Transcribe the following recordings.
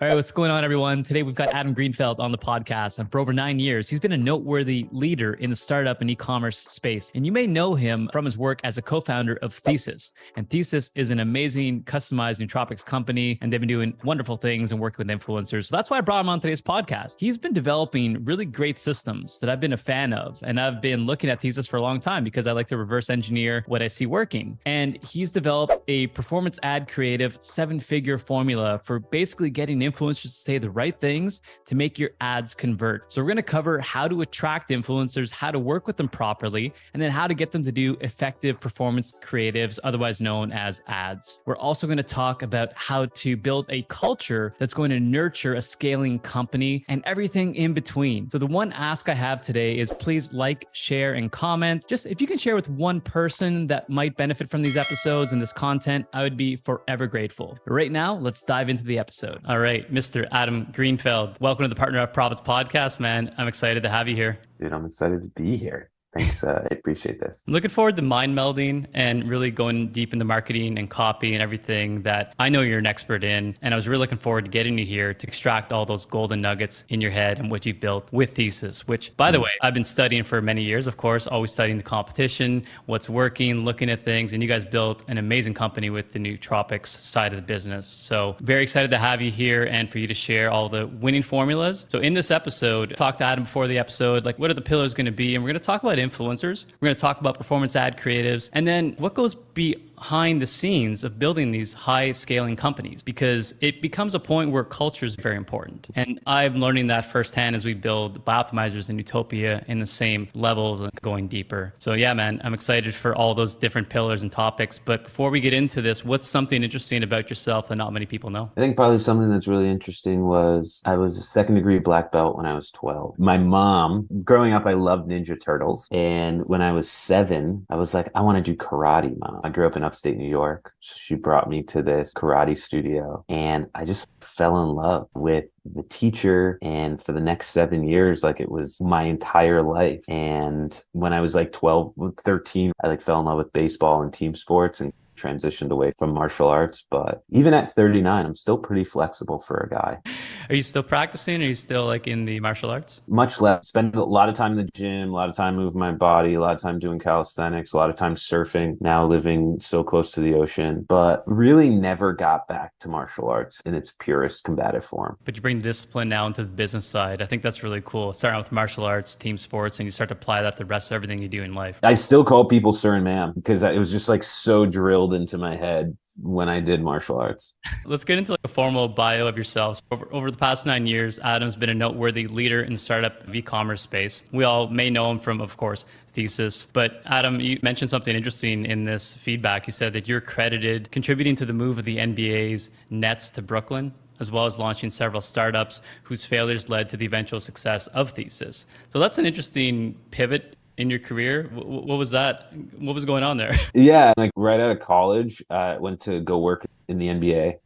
All right, what's going on, everyone? Today, we've got Adam Greenfeld on the podcast. And for over 9 years, he's been a noteworthy leader in the startup and e-commerce space. And you may know him from his work as a co-founder of Thesis. And Thesis is an amazing customized nootropics company, and they've been doing wonderful things and working with influencers. So that's why I brought him on today's podcast. He's been developing really great systems that I've been a fan of. And I've been looking at Thesis for a long time because I like to reverse engineer what I see working. And he's developed a performance ad creative 7-figure formula for basically getting influencers to say the right things to make your ads convert. So we're going to cover how to attract influencers, how to work with them properly, and then how to get them to do effective performance creatives, otherwise known as ads. We're also going to talk about how to build a culture that's going to nurture a scaling company and everything in between. So the one ask I have today is please like, share, and comment. Just if you can share with one person that might benefit from these episodes and this content, I would be forever grateful. But right now, let's dive into the episode. All right, Mr. Adam Greenfeld, welcome to the Partner Up Profits podcast, man. I'm excited to have you here. Dude, I'm excited to be here. Thanks. I appreciate this. I'm looking forward to mind melding and really going deep into marketing and copy and everything that I know you're an expert in. And I was really looking forward to getting you here to extract all those golden nuggets in your head and what you've built with Thesis, which, by the way, I've been studying for many years, of course, always studying the competition, what's working, looking at things. And you guys built an amazing company with the nootropics side of the business. So very excited to have you here and for you to share all the winning formulas. So in this episode, talk to Adam before the episode, like what are the pillars going to be? And we're going to talk about influencers. We're going to talk about performance ad creatives, and then what goes behind the scenes of building these high scaling companies, because it becomes a point where culture is very important. And I'm learning that firsthand as we build Bioptimizers and Utopia in the same levels and going deeper. So yeah, man, I'm excited for all those different pillars and topics. But before we get into this, what's something interesting about yourself that not many people know? I think probably something that's really interesting was I was a second degree black belt when I was 12. My mom, growing up, I loved Ninja Turtles. And when I was 7, I was like, I want to do karate, Mom. I grew up in upstate New York. She brought me to this karate studio and I just fell in love with the teacher. And for the next 7 years, like it was my entire life. And when I was like 12, 13, I like fell in love with baseball and team sports and transitioned away from martial arts. But even at 39, I'm still pretty flexible for a guy. Are you still practicing? Are you still like in the martial arts? Much less. Spend a lot of time in the gym, a lot of time moving my body, a lot of time doing calisthenics, a lot of time surfing, now living so close to the ocean, but really never got back to martial arts in its purest combative form. But you bring the discipline now into the business side. I think that's really cool. Starting out with martial arts, team sports, and you start to apply that to the rest of everything you do in life. I still call people sir and ma'am because it was just like so drilled into my head when I did martial arts. Let's get into like a formal bio of yourselves. Over the past 9 years, Adam's been a noteworthy leader in the startup of e-commerce space. We all may know him from, of course, Thesis. But Adam, you mentioned something interesting in this feedback. You said that you're credited contributing to the move of the NBA's Nets to Brooklyn, as well as launching several startups whose failures led to the eventual success of Thesis. So that's an interesting pivot in your career. What was that? What was going on there? Yeah, like right out of college, I went to go work in the NBA.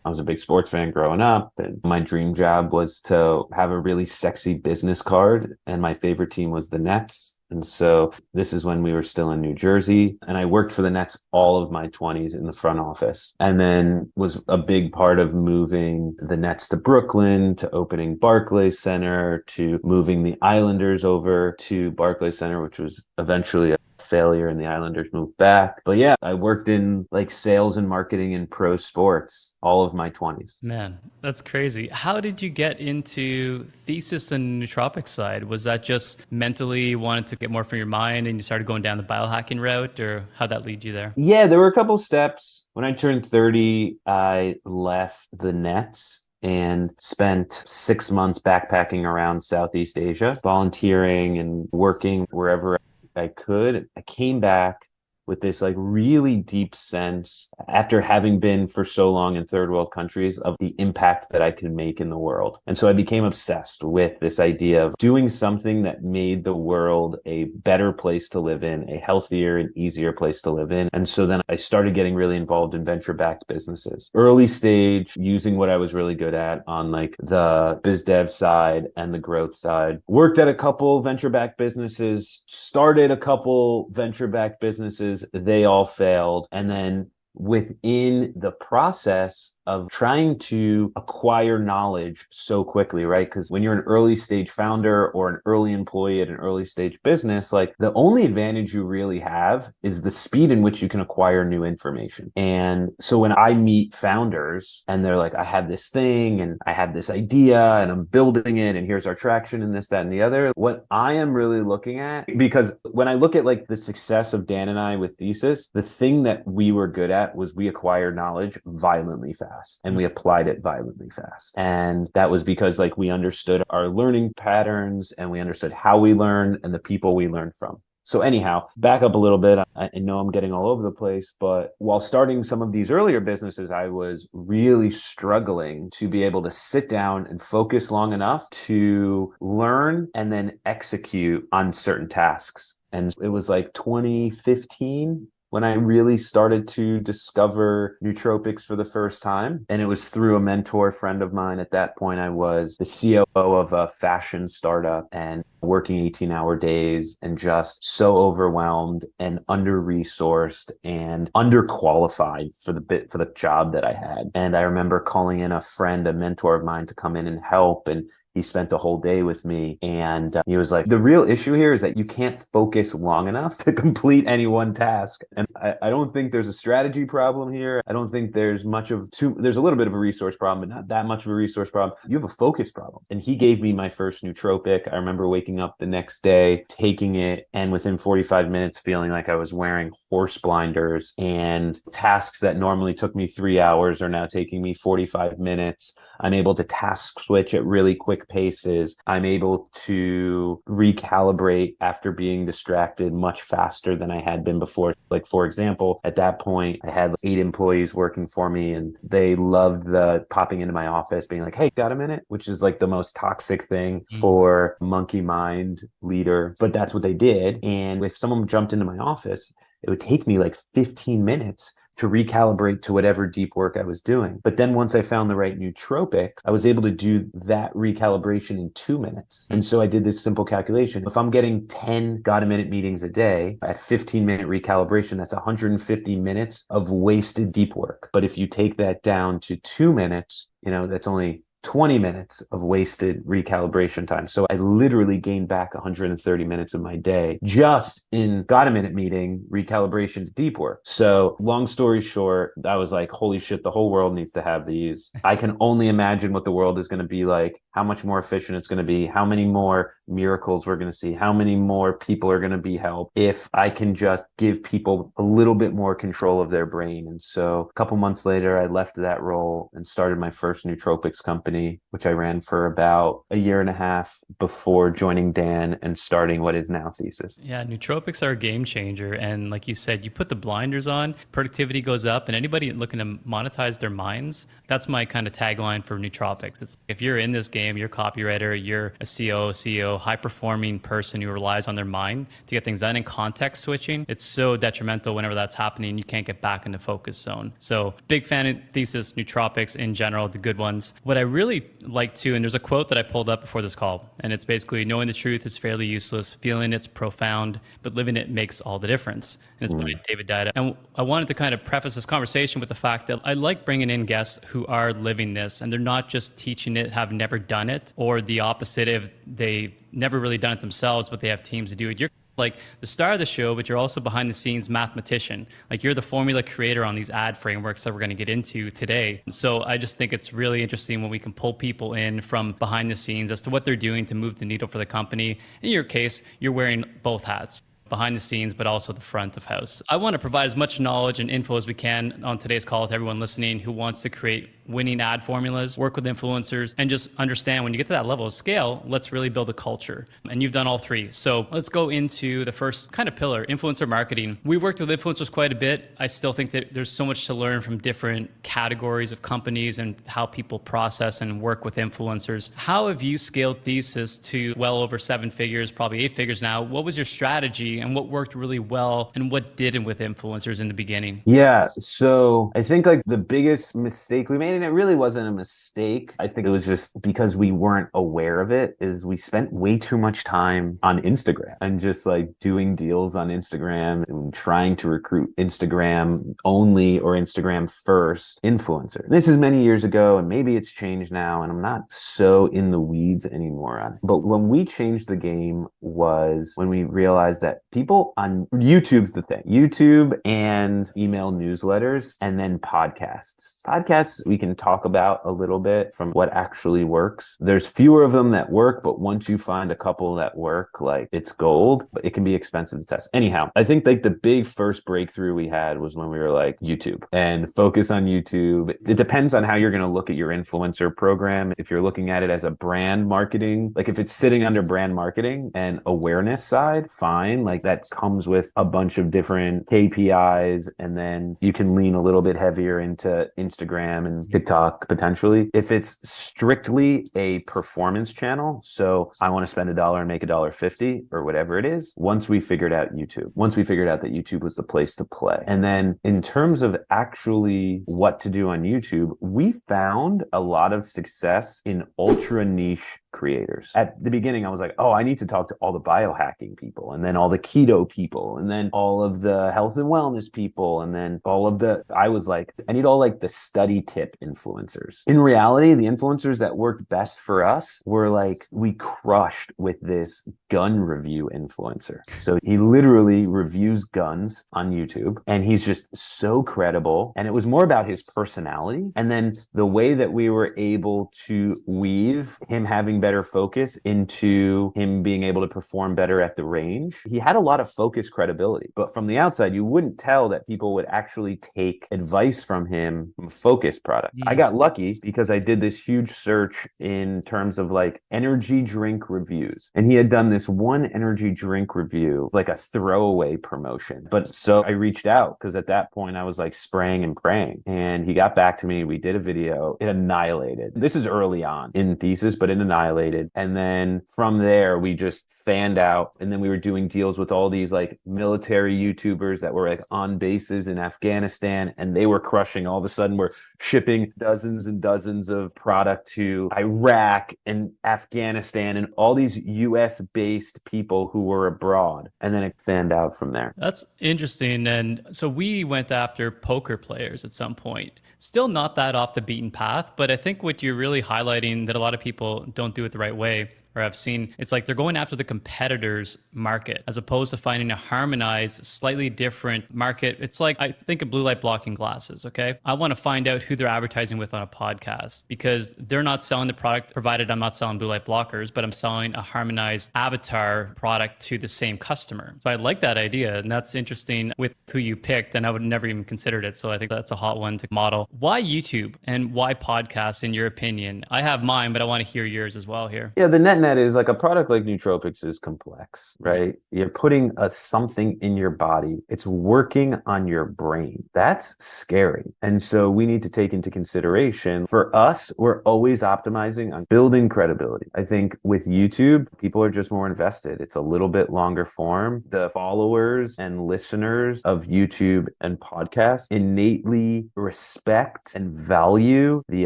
I was a big sports fan growing up, and my dream job was to have a really sexy business card, and my favorite team was the Nets. And so this is when we were still in New Jersey, and I worked for the Nets all of my 20s in the front office, and then was a big part of moving the Nets to Brooklyn, to opening Barclays Center, to moving the Islanders over to Barclays Center, which was eventually a failure and the Islanders moved back. But yeah, I worked in like sales and marketing in pro sports all of my 20s. Man, that's crazy. How did you get into Thesis and nootropics side? Was that just mentally wanted to get more from your mind and you started going down the biohacking route, or how'd that lead you there? Yeah, there were a couple steps. When I turned 30, I left the Nets and spent 6 months backpacking around Southeast Asia, volunteering and working wherever I could. I came back with this like really deep sense after having been for so long in third world countries of the impact that I could make in the world. And so I became obsessed with this idea of doing something that made the world a better place to live in, a healthier and easier place to live in. And so then I started getting really involved in venture-backed businesses. Early stage, using what I was really good at on like the biz dev side and the growth side. Worked at a couple venture-backed businesses, started a couple venture-backed businesses. They all failed. And then within the process of trying to acquire knowledge so quickly, right? Because when you're an early stage founder or an early employee at an early stage business, like the only advantage you really have is the speed in which you can acquire new information. And so when I meet founders and they're like, I have this thing and I have this idea and I'm building it and here's our traction and this, that, and the other, what I am really looking at, because when I look at like the success of Dan and I with Thesis, the thing that we were good at was we acquired knowledge violently fast and we applied it violently fast. And that was because like we understood our learning patterns and we understood how we learn and the people we learned from. So anyhow, back up a little bit. I know I'm getting all over the place, but while starting some of these earlier businesses, I was really struggling to be able to sit down and focus long enough to learn and then execute on certain tasks. And it was like 2015 when I really started to discover nootropics for the first time. And it was through a mentor friend of mine. At that point, I was the COO of a fashion startup and working 18-hour days and just so overwhelmed and under-resourced and underqualified for the job that I had. And I remember calling in a friend, a mentor of mine, to come in and help. And he spent a whole day with me and he was like, the real issue here is that you can't focus long enough to complete any one task. And I don't think there's a strategy problem here. I don't think there's there's a little bit of a resource problem, but not that much of a resource problem. You have a focus problem. And he gave me my first nootropic. I remember waking up the next day, taking it, and within 45 minutes feeling like I was wearing horse blinders, and tasks that normally took me 3 hours are now taking me 45 minutes. I'm able to task switch at really quick paces. I'm able to recalibrate after being distracted much faster than I had been before. Like, for example, at that point, I had 8 employees working for me and they loved the popping into my office being like, hey, got a minute? Which is like the most toxic thing for a monkey mind leader. But that's what they did. And if someone jumped into my office, it would take me like 15 minutes to recalibrate to whatever deep work I was doing. But then once I found the right nootropic, I was able to do that recalibration in 2 minutes. And so I did this simple calculation. If I'm getting 10 got-a-minute meetings a day at 15-minute recalibration, that's 150 minutes of wasted deep work. But if you take that down to 2 minutes, that's only 20 minutes of wasted recalibration time. So I literally gained back 130 minutes of my day just in got-a-minute meeting recalibration to deep work. So long story short, I was like, holy shit, the whole world needs to have these. I can only imagine what the world is going to be like, how much more efficient it's going to be, how many more miracles we're going to see, how many more people are going to be helped if I can just give people a little bit more control of their brain. And so a couple months later, I left that role and started my first nootropics company, which I ran for about a year and a half before joining Dan and starting what is now Thesis. Yeah, nootropics are a game changer. And like you said, you put the blinders on, productivity goes up, and anybody looking to monetize their minds, that's my kind of tagline for nootropics. It's, if you're in this game, you're a copywriter, you're a CEO, high-performing person who relies on their mind to get things done, and context switching, it's so detrimental whenever that's happening, you can't get back in the focus zone. So big fan of Thesis, nootropics in general, the good ones. What I really like to, and there's a quote that I pulled up before this call, and it's basically, knowing the truth is fairly useless, feeling it's profound, but living it makes all the difference. And it's by David Dida. And I wanted to kind of preface this conversation with the fact that I like bringing in guests who are living this, and they're not just teaching it, have never done it, or the opposite, if they've never really done it themselves, but they have teams to do it. You're like the star of the show, but you're also behind the scenes mathematician. Like, you're the formula creator on these ad frameworks that we're going to get into today. So I just think it's really interesting when we can pull people in from behind the scenes as to what they're doing to move the needle for the company. In your case, you're wearing both hats, behind the scenes, but also the front of house. I want to provide as much knowledge and info as we can on today's call to everyone listening who wants to create winning ad formulas, work with influencers, and just understand when you get to that level of scale, let's really build a culture. And you've done all three. So let's go into the first kind of pillar, influencer marketing. We've worked with influencers quite a bit. I still think that there's so much to learn from different categories of companies and how people process and work with influencers. How have you scaled Thesis to well over 7 figures, probably 8 figures now? What was your strategy and what worked really well and what didn't with influencers in the beginning? Yeah. So I think like the biggest mistake we made, and it really wasn't a mistake, I think it was just because we weren't aware of it, is we spent way too much time on Instagram and just like doing deals on Instagram and trying to recruit Instagram only or Instagram first influencer. This is many years ago, and maybe it's changed now, and I'm not so in the weeds anymore on it. But when we changed the game was when we realized that people on YouTube's the thing. YouTube and email newsletters, and then podcasts. Podcasts we can talk about a little bit from what actually works. There's fewer of them that work, but once you find a couple that work, like it's gold, but it can be expensive to test. Anyhow, I think like the big first breakthrough we had was when we were like YouTube and focus on YouTube. It depends on how you're going to look at your influencer program. If you're looking at it as a brand marketing, like if it's sitting under brand marketing and awareness side, fine. Like that comes with a bunch of different KPIs, and then you can lean a little bit heavier into Instagram and TikTok potentially. If it's strictly a performance channel, so I want to spend $1 and make $1.50 or whatever it is, once we figured out that YouTube was the place to play. And then in terms of actually what to do on YouTube, we found a lot of success in ultra niche creators. At the beginning, I was like, oh, I need to talk to all the biohacking people, and then all the keto people, and then all of the health and wellness people, and then I was like, I need all like the study tip influencers. In reality, the influencers that worked best for us were like, we crushed with this gun review influencer. So he literally reviews guns on YouTube, and he's just so credible. And it was more about his personality. And then the way that we were able to weave him having better focus into him being able to perform better at the range. He had a lot of focus credibility, but from the outside, you wouldn't tell that people would actually take advice from him from a focus product. I got lucky because I did this huge search in terms of like energy drink reviews. And he had done this one energy drink review, like a throwaway promotion. But so I reached out because at that point I was like spraying and praying, and he got back to me. We did a video. It annihilated. This is early on in Thesis, but it annihilated. And then from there, we just fanned out. And then we were doing deals with all these like military YouTubers that were like on bases in Afghanistan, and they were crushing. All of a sudden, we're shipping dozens and dozens of product to Iraq and Afghanistan and all these US based people who were abroad. And then it fanned out from there. That's interesting. And so we went after poker players at some point. Still not that off the beaten path, but I think what you're really highlighting that a lot of people don't do it the right way, or I've seen, it's like they're going after the competitor's market as opposed to finding a harmonized, slightly different market. It's like, I think of blue light blocking glasses, okay? I want to find out who they're advertising with on a podcast because they're not selling the product, provided I'm not selling blue light blockers, but I'm selling a harmonized avatar product to the same customer. So I like that idea, and that's interesting with who you picked, and I would never even considered it. So I think that's a hot one to model. Why YouTube and why podcasts in your opinion? I have mine, but I want to hear yours as well here. Yeah, the net is like a product like nootropics is complex, right? You're putting something in your body. It's working on your brain. That's scary. And so we need to take into consideration, for us, we're always optimizing on building credibility. I think with YouTube, people are just more invested. It's a little bit longer form. The followers and listeners of YouTube and podcasts innately respect and value the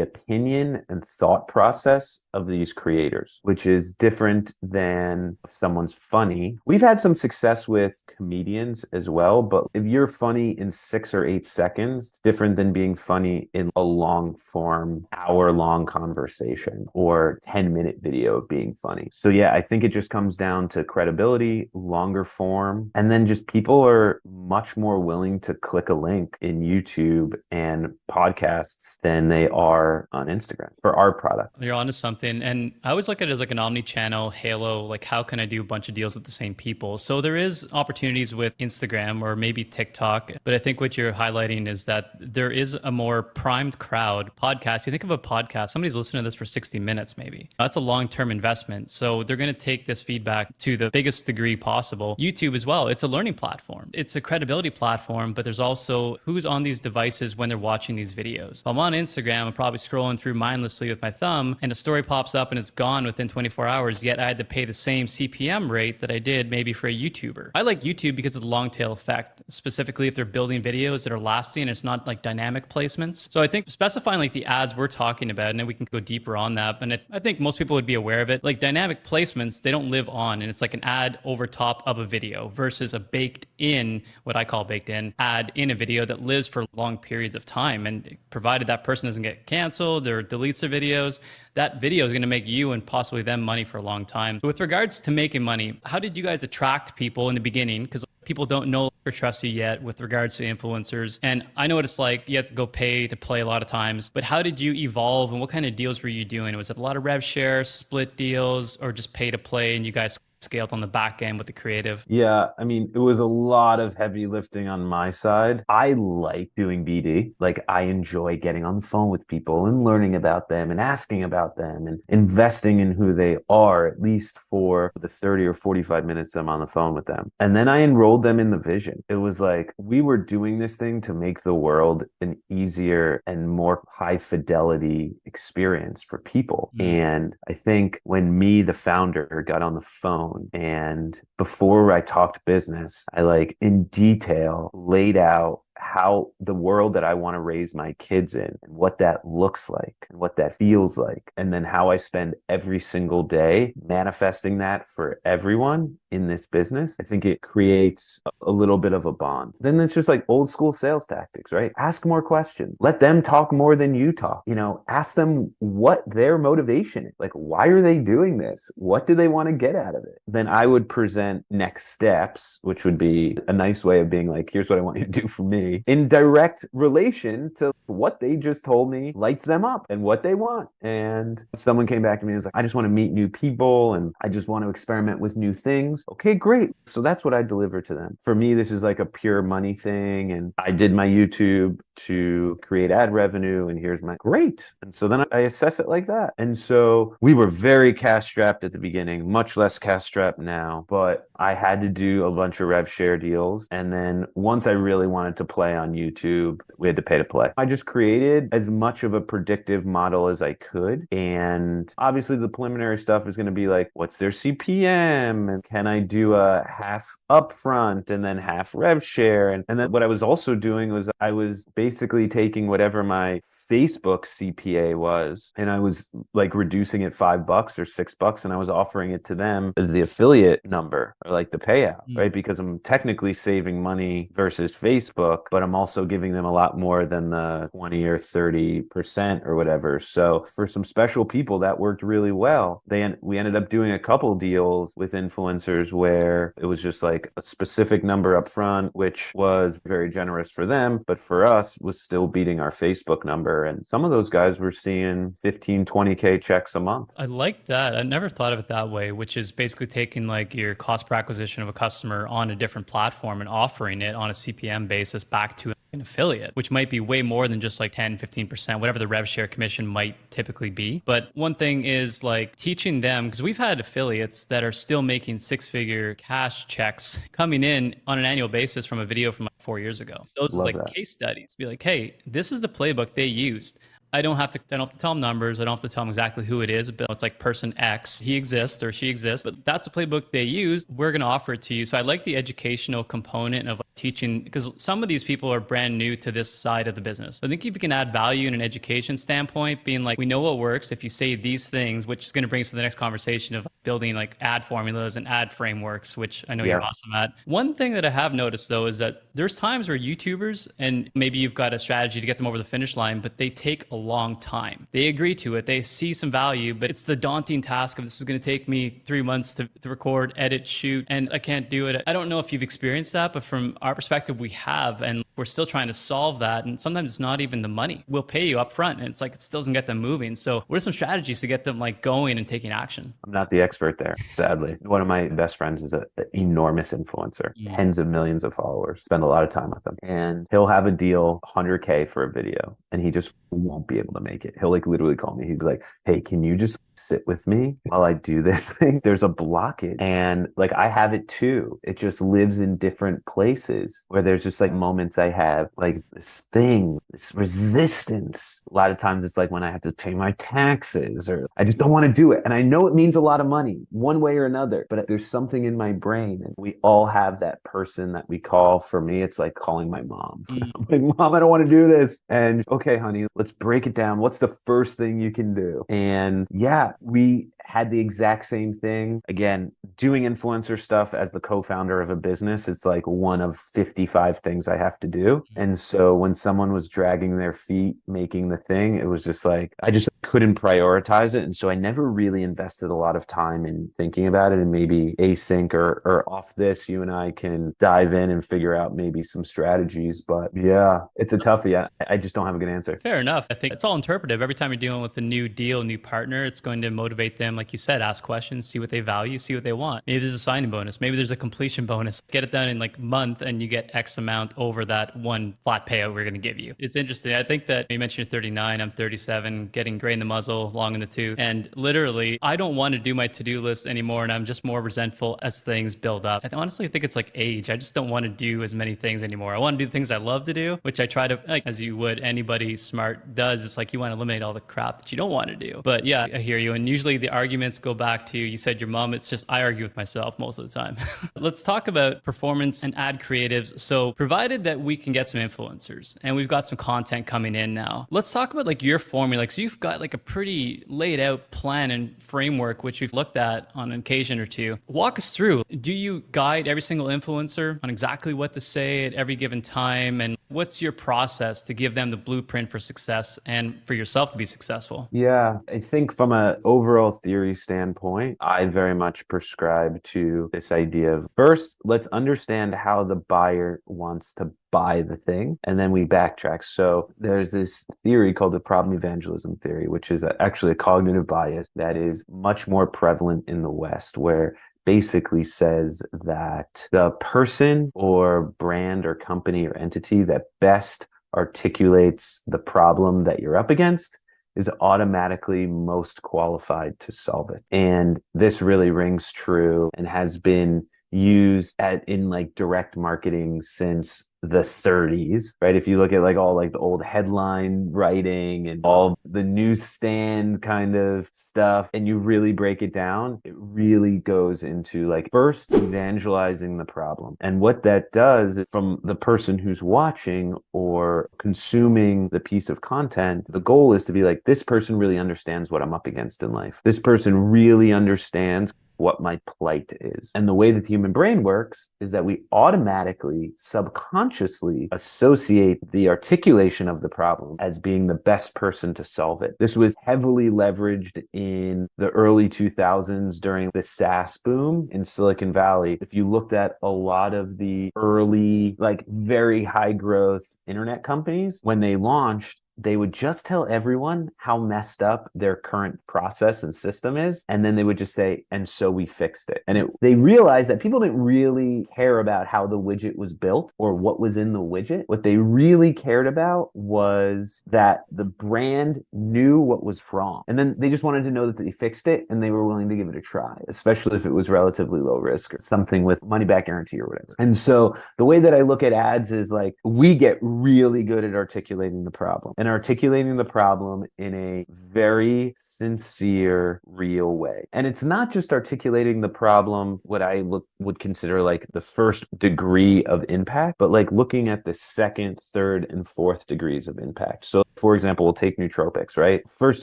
opinion and thought process of these creators, which is different than if someone's funny. We've had some success with comedians as well, but if you're funny in 6 or 8 seconds, it's different than being funny in a long form, hour-long conversation or 10-minute video of being funny. So yeah, I think it just comes down to credibility, longer form, and then just people are much more willing to click a link in YouTube and podcasts than they are on Instagram for our product. You're onto something. And I always look at it as like an omni-channel halo, like how can I do a bunch of deals with the same people? So there is opportunities with Instagram or maybe TikTok, but I think what you're highlighting is that there is a more primed crowd. Podcast, you think of a podcast, somebody's listening to this for 60 minutes maybe. That's a long-term investment. So they're going to take this feedback to the biggest degree possible. YouTube as well, it's a learning platform. It's a credibility platform, but there's also who's on these devices when they're watching these videos. If I'm on Instagram, I'm probably scrolling through mindlessly with my thumb, and a story pops pops up and it's gone within 24 hours, yet I had to pay the same CPM rate that I did maybe for a YouTuber. I like YouTube because of the long tail effect, specifically if they're building videos that are lasting and it's not like dynamic placements. So I think specifying like the ads we're talking about, and then we can go deeper on that, but I think most people would be aware of it. Like dynamic placements, they don't live on, and it's like an ad over top of a video versus a baked in, what I call baked in, ad in a video that lives for long periods of time. And provided that person doesn't get canceled or deletes their videos, that video is going to make you and possibly them money for a long time. So with regards to making money, how did you guys attract people in the beginning? Because people don't know or trust you yet with regards to influencers. And I know what it's like. You have to go pay to play a lot of times, but how did you evolve and what kind of deals were you doing? Was it a lot of rev share, split deals, or just pay to play and you guys scaled on the back end with the creative? Yeah, I mean, it was a lot of heavy lifting on my side. I like doing BD. Like, I enjoy getting on the phone with people and learning about them and asking about them and investing in who they are, at least for the 30 or 45 minutes I'm on the phone with them. And then I enrolled them in the vision. It was like, we were doing this thing to make the world an easier and more high fidelity experience for people. And I think when me, the founder, got on the phone, and before I talked business, I like in detail laid out how the world that I want to raise my kids in and what that looks like and what that feels like. And then how I spend every single day manifesting that for everyone in this business. I think it creates a little bit of a bond. Then it's just like old school sales tactics, right? Ask more questions. Let them talk more than you talk. You know, ask them what their motivation is. Like, why are they doing this? What do they want to get out of it? Then I would present next steps, which would be a nice way of being like, here's what I want you to do for me, in direct relation to what they just told me lights them up and what they want. And if someone came back to me and was like, I just want to meet new people and I just want to experiment with new things. Okay, great. So that's what I deliver to them. For me, this is like a pure money thing. And I did my YouTube to create ad revenue, and here's my great. And so then I assess it like that. And so we were very cash strapped at the beginning, much less cash strapped now, but I had to do a bunch of rev share deals. And then once I really wanted to play on YouTube, we had to pay to play. I just created as much of a predictive model as I could. And obviously the preliminary stuff is going to be like, what's their CPM? And can I do a half upfront and then half rev share? And then what I was also doing was I was basically taking whatever my Facebook CPA was, and I was like reducing it $5 or $6, and I was offering it to them as the affiliate number or like the payout, right? Because I'm technically saving money versus Facebook, but I'm also giving them a lot more than the 20 or 30% or whatever. So for some special people, that worked really well. We ended up doing a couple deals with influencers where it was just like a specific number up front, which was very generous for them, but for us was still beating our Facebook number. And some of those guys were seeing 15, 20K checks a month. I like that. I never thought of it that way, which is basically taking like your cost per acquisition of a customer on a different platform and offering it on a CPM basis back to an affiliate, which might be way more than just like 10, 15%, whatever the rev share commission might typically be. But one thing is like teaching them, because we've had affiliates that are still making six-figure cash checks coming in on an annual basis from a video from like 4 years ago. So those is like case studies. Be like, hey, this is the playbook they used. I don't have to tell them numbers. I don't have to tell them exactly who it is, but it's like person X, he exists or she exists, but that's a playbook they use. We're going to offer it to you. So I like the educational component of teaching, because some of these people are brand new to this side of the business. I think if you can add value in an education standpoint, being like, we know what works if you say these things, which is going to bring us to the next conversation of building like ad formulas and ad frameworks, which I know you're awesome at. One thing that I have noticed though, is that there's times where YouTubers, and maybe you've got a strategy to get them over the finish line, but they take a long time. They agree to it. They see some value, but it's the daunting task of this is going to take me 3 months to record, edit, shoot, and I can't do it. I don't know if you've experienced that, but from our perspective, we have, and we're still trying to solve that. And sometimes it's not even the money. We'll pay you up front, and it's like it still doesn't get them moving. So what are some strategies to get them like going and taking action? I'm not the expert expert there, sadly. One of my best friends is an enormous influencer, tens of millions of followers, spend a lot of time with them. And he'll have a deal, 100K for a video, and he just won't be able to make it. He'll like literally call me. He'd be like, hey, can you just sit with me while I do this thing? There's a blockage. And like, I have it too. It just lives in different places where there's just like moments I have like this thing, this resistance. A lot of times it's like when I have to pay my taxes or I just don't want to do it. And I know it means a lot of money one way or another, but there's something in my brain, and we all have that person that we call. For me, it's like calling my mom. I'm like, Mom, I don't want to do this. And okay, honey, let's break it down. What's the first thing you can do? And yeah, we had the exact same thing. Again, doing influencer stuff as the co-founder of a business, it's like one of 55 things I have to do. And so when someone was dragging their feet making the thing, it was just like, I just couldn't prioritize it. And so I never really invested a lot of time in thinking about it. And maybe async or off this, you and I can dive in and figure out maybe some strategies. But yeah, it's a toughie. I just don't have a good answer. Fair enough. I think it's all interpretive. Every time you're dealing with a new deal, new partner, it's going to motivate them. Like you said, ask questions, see what they value, see what they want. Maybe there's a signing bonus. Maybe there's a completion bonus. Get it done in like a month and you get X amount over that one flat payout we're going to give you. It's interesting. I think that you mentioned you're 39, I'm 37, getting gray in the muzzle, long in the tooth. And literally, I don't want to do my to-do list anymore. And I'm just more resentful as things build up. I honestly think it's like age. I just don't want to do as many things anymore. I want to do things I love to do, which I try to, like, as you would, anybody smart does. It's like you want to eliminate all the crap that you don't want to do. But yeah, I hear you. And usually the arguments go back to, you said your mom, it's just, I argue with myself most of the time. Let's talk about performance and ad creatives. So provided that we can get some influencers and we've got some content coming in now, let's talk about like your formula. Like, so you've got like a pretty laid out plan and framework, which we've looked at on an occasion or two. Walk us through. Do you guide every single influencer on exactly what to say at every given time? And what's your process to give them the blueprint for success and for yourself to be successful? Yeah, I think from an overall theory standpoint, I very much prescribe to this idea of first, let's understand how the buyer wants to buy the thing, and then we backtrack. So there's this theory called the problem evangelism theory, which is actually a cognitive bias that is much more prevalent in the West, where basically says that the person or brand or company or entity that best articulates the problem that you're up against is automatically most qualified to solve it. And this really rings true and has been used in like direct marketing since the 30s, right? If you look at like all like the old headline writing and all the newsstand kind of stuff, and you really break it down, it really goes into like first evangelizing the problem. And what that does from the person who's watching or consuming the piece of content, the goal is to be like, this person really understands what I'm up against in life. This person really understands what my plight is. And the way that the human brain works is that we automatically, subconsciously associate the articulation of the problem as being the best person to solve it. This was heavily leveraged in the early 2000s during the SaaS boom in Silicon Valley. If you looked at a lot of the early, like very high growth internet companies, when they launched, they would just tell everyone how messed up their current process and system is. And then they would just say, and so we fixed it. And they realized that people didn't really care about how the widget was built or what was in the widget. What they really cared about was that the brand knew what was wrong. And then they just wanted to know that they fixed it and they were willing to give it a try, especially if it was relatively low risk or something with money back guarantee or whatever. And so the way that I look at ads is like, we get really good at articulating the problem. And articulating the problem in a very sincere, real way. And it's not just articulating the problem, what I would consider like the first degree of impact, but like looking at the second, third, and fourth degrees of impact. So for example, we'll take nootropics, right? First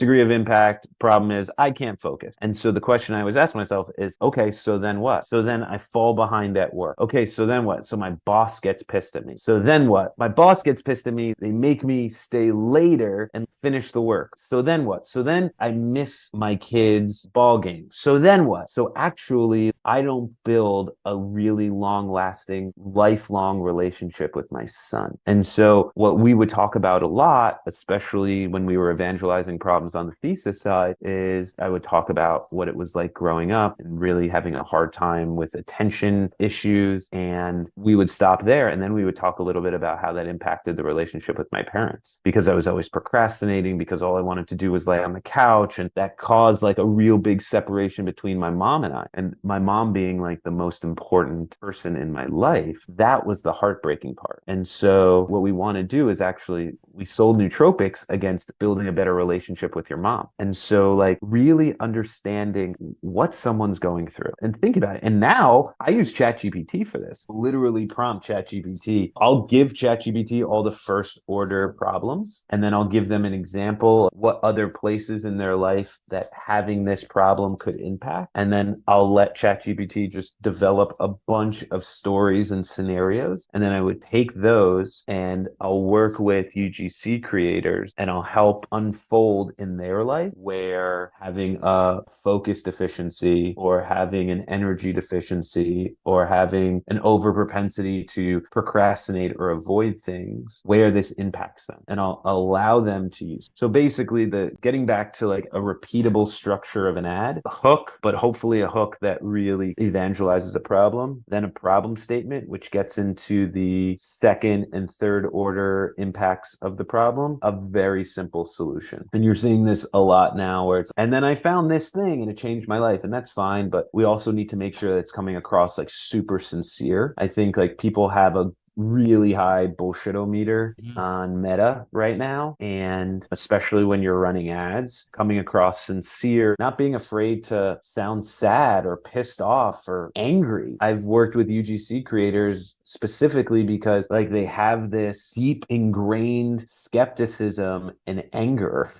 degree of impact, problem is I can't focus. And so the question I always ask myself is, okay, so then what? So then I fall behind at work. Okay, so then what? So my boss gets pissed at me. So then what? My boss gets pissed at me. They make me stay later and finish the work. So then what? So then I miss my kids' ball game. So then what? So actually, I don't build a really long-lasting, lifelong relationship with my son. And so what we would talk about a lot, especially when we were evangelizing problems on the thesis side, is I would talk about what it was like growing up and really having a hard time with attention issues. And we would stop there. And then we would talk a little bit about how that impacted the relationship with my parents, because I was always procrastinating, because all I wanted to do was lay on the couch. And that caused like a real big separation between my mom and I. And my mom being like the most important person in my life, that was the heartbreaking part. And so what we want to do is actually, we sold nootropics against building a better relationship with your mom. And so like really understanding what someone's going through and think about it. And now I use ChatGPT for this, literally prompt ChatGPT. I'll give ChatGPT all the first order problems, and then I'll give them an example of what other places in their life that having this problem could impact. And then I'll let ChatGPT just develop a bunch of stories and scenarios. And then I would take those and I'll work with UGC creators and I'll help unfold in their life where having a focus deficiency or having an energy deficiency or having an overpropensity to procrastinate or avoid things, where this impacts them. And I'll allow them to use. So basically getting back to like a repeatable structure of an ad, a hook, but hopefully a hook that really evangelizes a problem, then a problem statement, which gets into the second and third order impacts of the problem, a very simple solution. And you're seeing this a lot now where it's, and then I found this thing and it changed my life, and that's fine. But we also need to make sure that it's coming across like super sincere. I think like people have a really high bullshit-o-meter on Meta right now. And especially when you're running ads, coming across sincere, not being afraid to sound sad or pissed off or angry. I've worked with UGC creators specifically because like they have this deep ingrained skepticism and anger.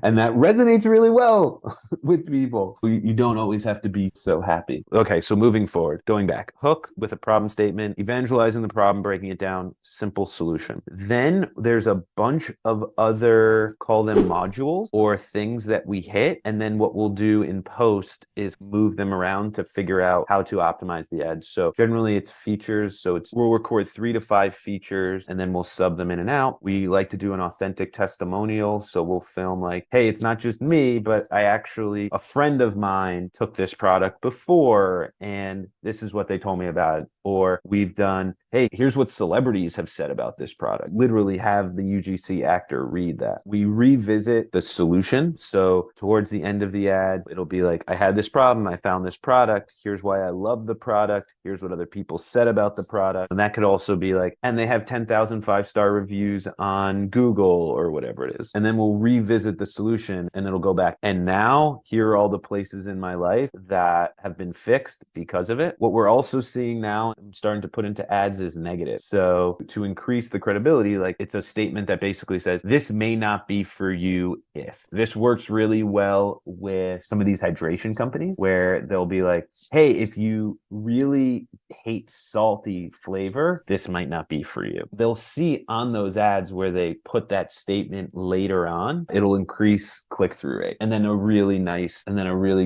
And that resonates really well with people. You don't always have to be so happy. Okay, so moving forward, going back, hook with a problem statement, evangelizing the problem, breaking it down, simple solution. Then there's a bunch of other, call them modules or things that we hit. And then what we'll do in post is move them around to figure out how to optimize the ads. So generally it's features. So we'll record 3 to 5 features and then we'll sub them in and out. We like to do an authentic testimonial. So we'll film like, hey, it's not just me, but a friend of mine took this product before and this is what they told me about it. Or we've done, hey, here's what celebrities have said about this product. Literally have the UGC actor read that. We revisit the solution. So towards the end of the ad, it'll be like, I had this problem. I found this product. Here's why I love the product. Here's what other people said about the product. And that could also be like, and they have 10,000 5-star reviews on Google or whatever it is. And then we'll revisit the solution and it'll go back. And now here are all the places in my life that have been fixed because of it. What we're also seeing now, I'm starting to put into ads, is negative. So to increase the credibility, like it's a statement that basically says, this may not be for you if. This works really well with some of these hydration companies where they'll be like, hey, if you really hate salty flavor, this might not be for you. They'll see on those ads where they put that statement later on, it'll increase click-through rate. And then a really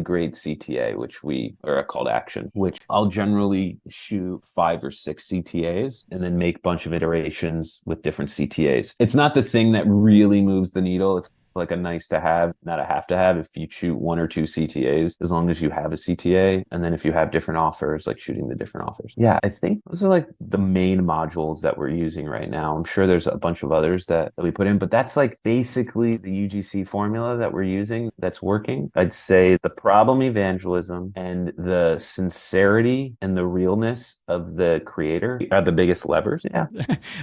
great CTA, or a call to action, which I'll generally shoot 5 or 6 CTAs and then make a bunch of iterations with different CTAs. It's not the thing that really moves the needle. It's like a nice to have, not a have to have. If you shoot 1 or 2 CTAs, as long as you have a CTA, and then if you have different offers, like shooting the different offers. Yeah, I think those are like the main modules that we're using right now. I'm sure there's a bunch of others that we put in, but that's like basically the UGC formula that we're using that's working. I'd say the problem evangelism and the sincerity and the realness of the creator are the biggest levers. Yeah.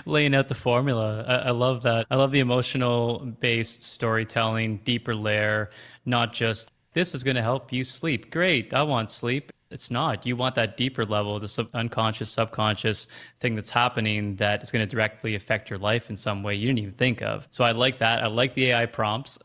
Laying out the formula. I love that. I love the emotional based storytelling, deeper layer, not just this is going to help you sleep. Great. I want sleep. It's not. You want that deeper level, the unconscious, subconscious thing that's happening that is going to directly affect your life in some way you didn't even think of. So I like that. I like the AI prompts.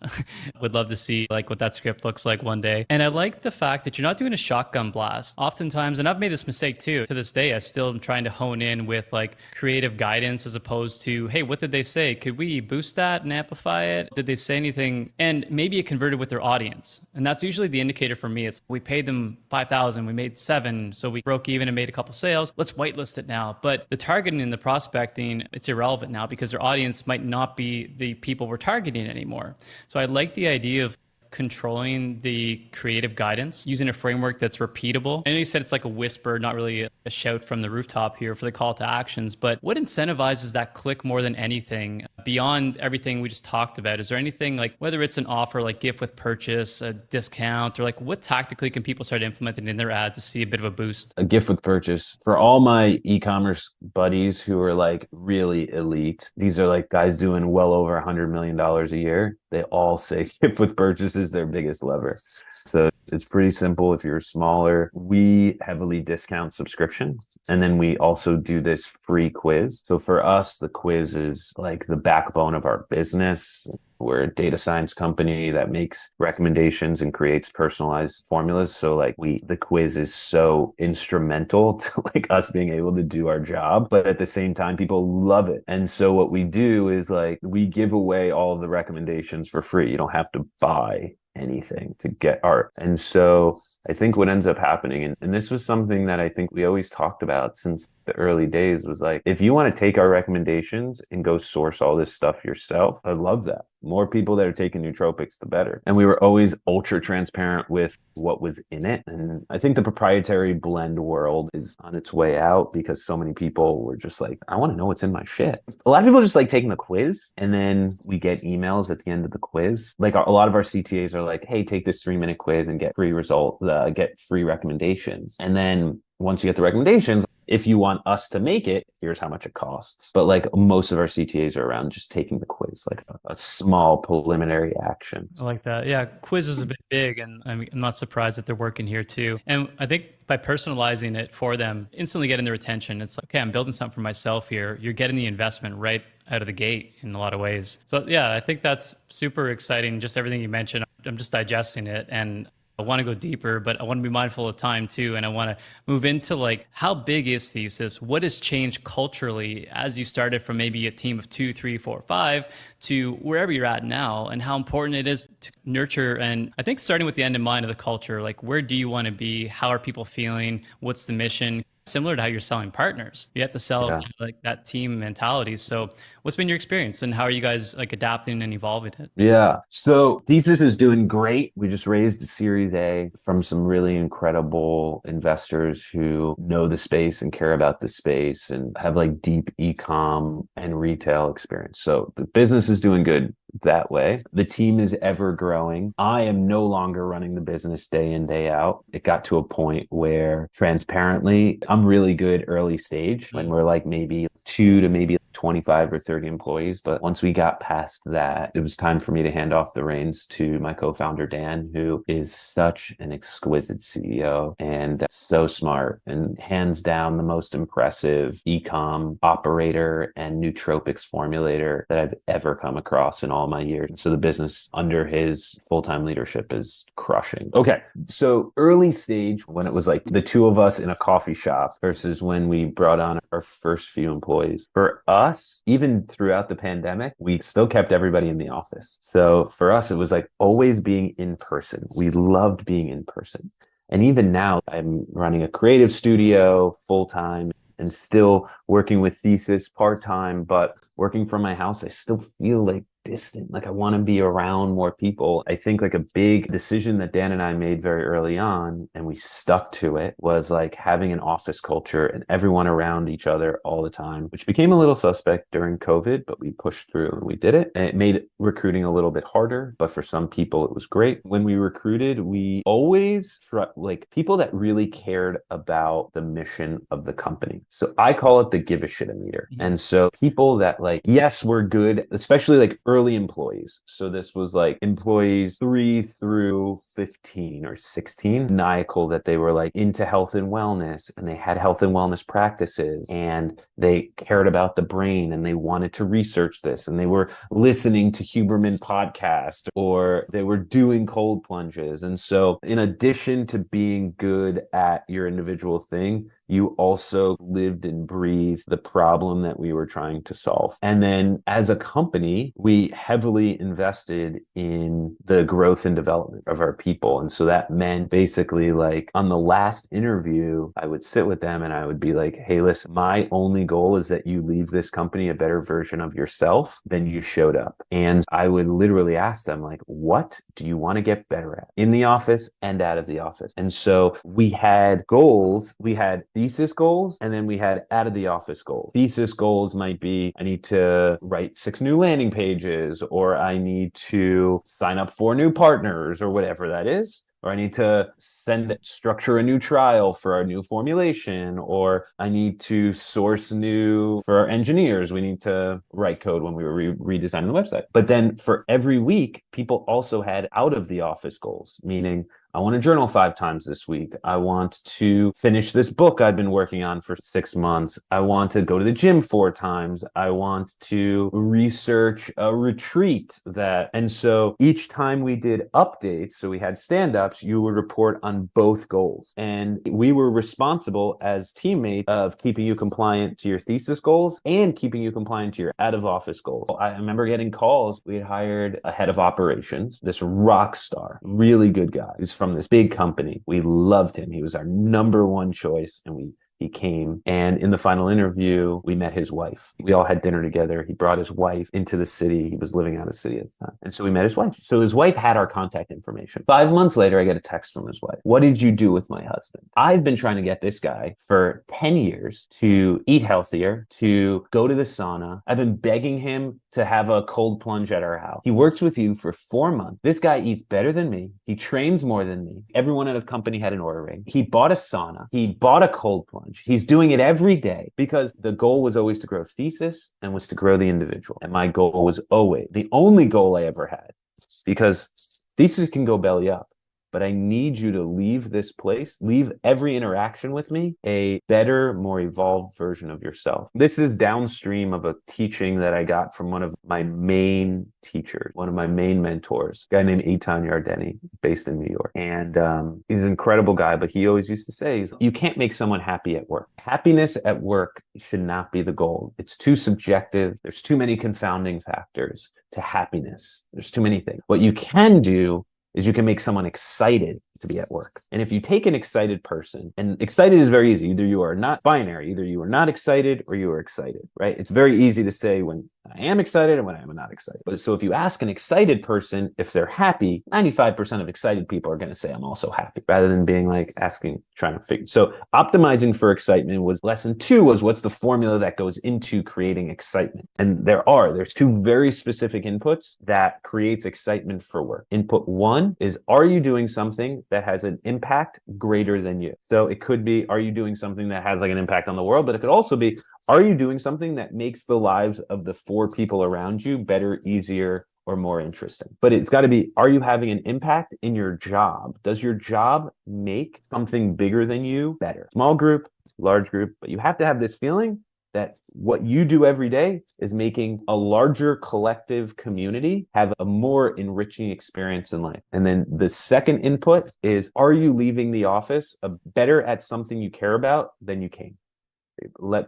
Would love to see like what that script looks like one day. And I like the fact that you're not doing a shotgun blast. Oftentimes, and I've made this mistake too, to this day, I still am trying to hone in with like creative guidance as opposed to, hey, what did they say? Could we boost that and amplify it? Did they say anything? And maybe it converted with their audience. And that's usually the indicator for me. It's we paid them 5,000, we made 7, so we broke even and made a couple sales. Let's whitelist it now. But the targeting and the prospecting, it's irrelevant now because their audience might not be the people we're targeting anymore. So I like the idea of controlling the creative guidance using a framework that's repeatable. I know you said it's like a whisper, not really a shout from the rooftop here for the call to actions, but what incentivizes that click more than anything beyond everything we just talked about? Is there anything like, whether it's an offer like gift with purchase, a discount, or like what tactically can people start implementing in their ads to see a bit of a boost? A gift with purchase. For all my e-commerce buddies who are like really elite, these are like guys doing well over $100 million a year. They all say gift with purchase is their biggest lever. So it's pretty simple. If you're smaller, we heavily discount subscription. And then we also do this free quiz. So for us, the quiz is like the backbone of our business. We're a data science company that makes recommendations and creates personalized formulas. So like the quiz is so instrumental to like us being able to do our job, but at the same time, people love it. And so what we do is like, we give away all of the recommendations for free. You don't have to buy anything to get art. And so I think what ends up happening, and this was something that I think we always talked about since the early days, was like, if you want to take our recommendations and go source all this stuff yourself, I love that. More people that are taking nootropics, the better. And we were always ultra transparent with what was in it. And I think the proprietary blend world is on its way out because so many people were just like, I want to know what's in my shit. A lot of people just like taking the quiz, and then we get emails at the end of the quiz. Like a lot of our CTAs are like, hey, take this 3-minute quiz and get free get free recommendations. And then once you get the recommendations, if you want us to make it, here's how much it costs. But like most of our CTAs are around just taking the quiz, like a small preliminary action. I like that. Yeah, quiz is a bit big, and I'm not surprised that they're working here too. And I think by personalizing it for them, instantly getting their attention, it's like, okay, I'm building something for myself here. You're getting the investment right out of the gate in a lot of ways. So yeah, I think that's super exciting. Just everything you mentioned, I'm just digesting it, and I want to go deeper, but I want to be mindful of time too. And I want to move into like, how big is Thesis? What has changed culturally as you started from maybe a team of 2, 3, 4, 5 to wherever you're at now, and how important it is to nurture? And I think starting with the end in mind of the culture, like where do you want to be? How are people feeling? What's the mission? Similar to how you're selling partners, you have to sell like that team mentality. So what's been your experience, and how are you guys like adapting and evolving it? Yeah. So Thesis is doing great. We just raised a Series A from some really incredible investors who know the space and care about the space and have like deep e-com and retail experience. So the business is doing good that way. The team is ever growing. I am no longer running the business day in, day out. It got to a point where transparently, I'm really good early stage when we're like maybe 2 to maybe 25 or 30 employees. But once we got past that, it was time for me to hand off the reins to my co-founder, Dan, who is such an exquisite CEO and so smart and hands down the most impressive e-com operator and nootropics formulator that I've ever come across in all my years. So the business under his full-time leadership is crushing. Okay. So early stage, when it was like the two of us in a coffee shop versus when we brought on our first few employees, for us, even throughout the pandemic, we still kept everybody in the office. So for us, it was like always being in person. We loved being in person. And even now, I'm running a creative studio full-time and still working with Thesis part-time, but working from my house, I still feel like distant. Like I want to be around more people. I think like a big decision that Dan and I made very early on, and we stuck to it, was like having an office culture and everyone around each other all the time, which became a little suspect during COVID, but we pushed through and we did it. And it made recruiting a little bit harder, but for some people it was great. When we recruited, we always like people that really cared about the mission of the company. So I call it the give a shit meter. And so people that like, yes, we're good, especially like early early employees. So this was like employees 3 through 15 or 16, maniacal that they were like into health and wellness, and they had health and wellness practices, and they cared about the brain, and they wanted to research this, and they were listening to Huberman podcast, or they were doing cold plunges. And so in addition to being good at your individual thing, you also lived and breathed the problem that we were trying to solve. And then as a company, we heavily invested in the growth and development of our people. And so that meant basically like on the last interview, I would sit with them and I would be like, hey, listen, my only goal is that you leave this company a better version of yourself than you showed up. And I would literally ask them like, what do you want to get better at in the office and out of the office? And so we had goals. We had thesis goals, and then we had out of the office goals. Thesis goals might be, I need to write 6 new landing pages, or I need to sign up 4 new partners, or whatever that is. Or I need to structure a new trial for our new formulation, or I need to source new for our engineers. We need to write code when we were redesigning the website. But then for every week, people also had out of the office goals, meaning I want to journal 5 times this week. I want to finish this book I've been working on for 6 months. I want to go to the gym 4 times. I want to research a retreat and so each time we did updates, so we had stand-ups, you would report on both goals. And we were responsible as teammates of keeping you compliant to your thesis goals and keeping you compliant to your out of office goals. I remember getting calls. We had hired a head of operations, this rock star, really good guy. He's from this big company. We loved him. He was our number one choice, and he came, and in the final interview, we met his wife. We all had dinner together. He brought his wife into the city. He was living out of the city at the time. And so we met his wife. So his wife had our contact information. 5 months later, I get a text from his wife. What did you do with my husband? I've been trying to get this guy for 10 years to eat healthier, to go to the sauna. I've been begging him to have a cold plunge at our house. He works with you for 4 months. This guy eats better than me. He trains more than me. Everyone at the company had an Oura ring. He bought a sauna. He bought a cold plunge. He's doing it every day because the goal was always to grow Thesis and was to grow the individual. And my goal was always the only goal I ever had, because Thesis can go belly up, but I need you to leave this place, leave every interaction with me, a better, more evolved version of yourself. This is downstream of a teaching that I got from one of my main teachers, one of my main mentors, a guy named Eitan Yardeni, based in New York. And he's an incredible guy, but he always used to say, you can't make someone happy at work. Happiness at work should not be the goal. It's too subjective. There's too many confounding factors to happiness. There's too many things. What you can do is you can make someone excited to be at work. And if you take an excited person, and excited is very easy. Either you are not binary, either you are not excited or you are excited, right? It's very easy to say when I am excited and when I am not excited. But so if you ask an excited person if they're happy, 95% of excited people are going to say I'm also happy, rather than being like trying to figure. So optimizing for excitement was lesson 2, was what's the formula that goes into creating excitement? And there's 2 very specific inputs that creates excitement for work. Input 1 is, are you doing something that has an impact greater than you? So it could be, are you doing something that has like an impact on the world? But it could also be, are you doing something that makes the lives of the 4 people around you better, easier, or more interesting? But it's got to be, are you having an impact in your job? Does your job make something bigger than you better? Small group, large group, but you have to have this feeling that what you do every day is making a larger collective community have a more enriching experience in life. And then the second input is, are you leaving the office better at something you care about than you came?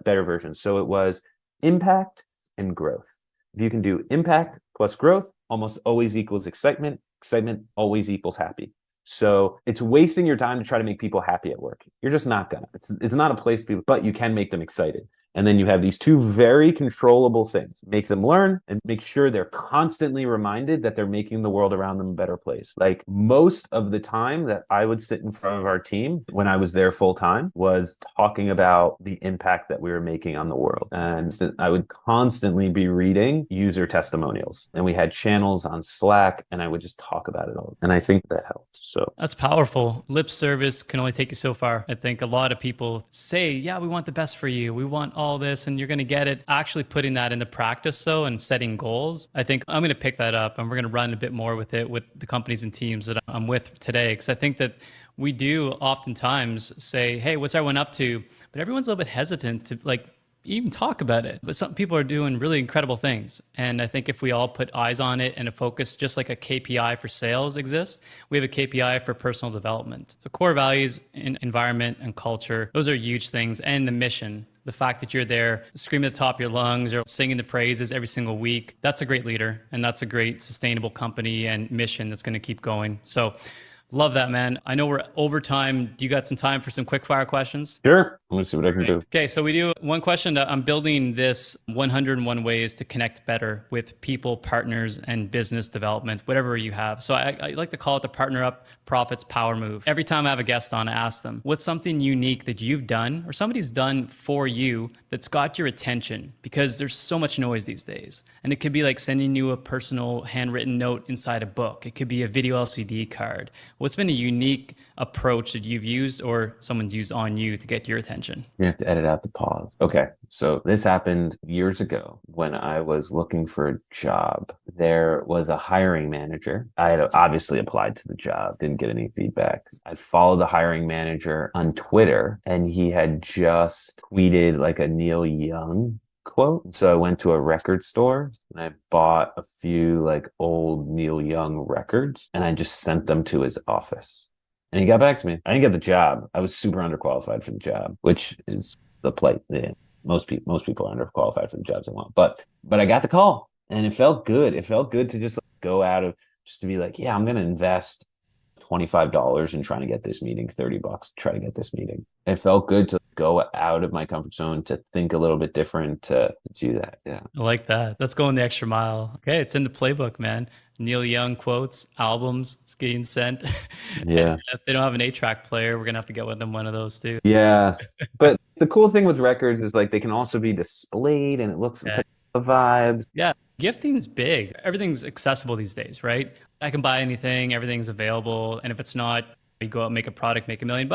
Better version. So it was impact and growth. If you can do impact plus growth, almost always equals excitement. Excitement always equals happy. So it's wasting your time to try to make people happy at work. You're just not gonna. It's not a place to be, but you can make them excited. And then you have these 2 very controllable things. Make them learn and make sure they're constantly reminded that they're making the world around them a better place. Like most of the time that I would sit in front of our team when I was there full time was talking about the impact that we were making on the world. And I would constantly be reading user testimonials. And we had channels on Slack, and I would just talk about it all. And I think that helped. So that's powerful. Lip service can only take you so far. I think a lot of people say, yeah, we want the best for you. We want all this and you're going to get it. Actually putting that into practice though and setting goals. I think I'm going to pick that up and we're going to run a bit more with it with the companies and teams that I'm with today. Because I think that we do oftentimes say, hey, what's everyone up to? But everyone's a little bit hesitant to like even talk about it. But some people are doing really incredible things. And I think if we all put eyes on it and a focus, just like a KPI for sales exists, we have a KPI for personal development. So core values, environment and culture, those are huge things. And the mission, the fact that you're there screaming at the top of your lungs or singing the praises every single week, that's a great leader. And that's a great sustainable company and mission that's going to keep going. So love that, man. I know we're over time. Do you got some time for some quick fire questions? Sure. Let me see what I can do. Okay, so we do one question. I'm building this 101 ways to connect better with people, partners, and business development, whatever you have. So I like to call it the Partner Up Profits Power Move. Every time I have a guest on, I ask them, what's something unique that you've done or somebody's done for you that's got your attention? Because there's so much noise these days. And it could be like sending you a personal handwritten note inside a book. It could be a video LCD card. What's been a unique approach that you've used or someone's used on you to get your attention? You have to edit out the pause. Okay. So this happened years ago when I was looking for a job. There was a hiring manager. I had obviously applied to the job, didn't get any feedback. I followed the hiring manager on Twitter and he had just tweeted like a Neil Young quote. So I went to a record store and I bought a few like old Neil Young records and I just sent them to his office. And he got back to me. I didn't get the job. I was super underqualified for the job, which is the plight. Yeah, most people are underqualified for the jobs they want. But I got the call and it felt good. It felt good to just like go out of just to be like, yeah, I'm going to invest $25 in trying to get this meeting, $30 to try to get this meeting. It felt good to go out of my comfort zone, to think a little bit different, to do that. Yeah. I like that. Let's go in the extra mile. Okay. It's in the playbook, man. Neil Young quotes, albums, it's getting sent. Yeah. If they don't have an 8-track player, we're going to have to get with them one of those too. Yeah. But the cool thing with records is like they can also be displayed and it's like the vibes. Yeah. Gifting's big. Everything's accessible these days, right? I can buy anything, everything's available. And if it's not, you go out and make a product, make $1 million.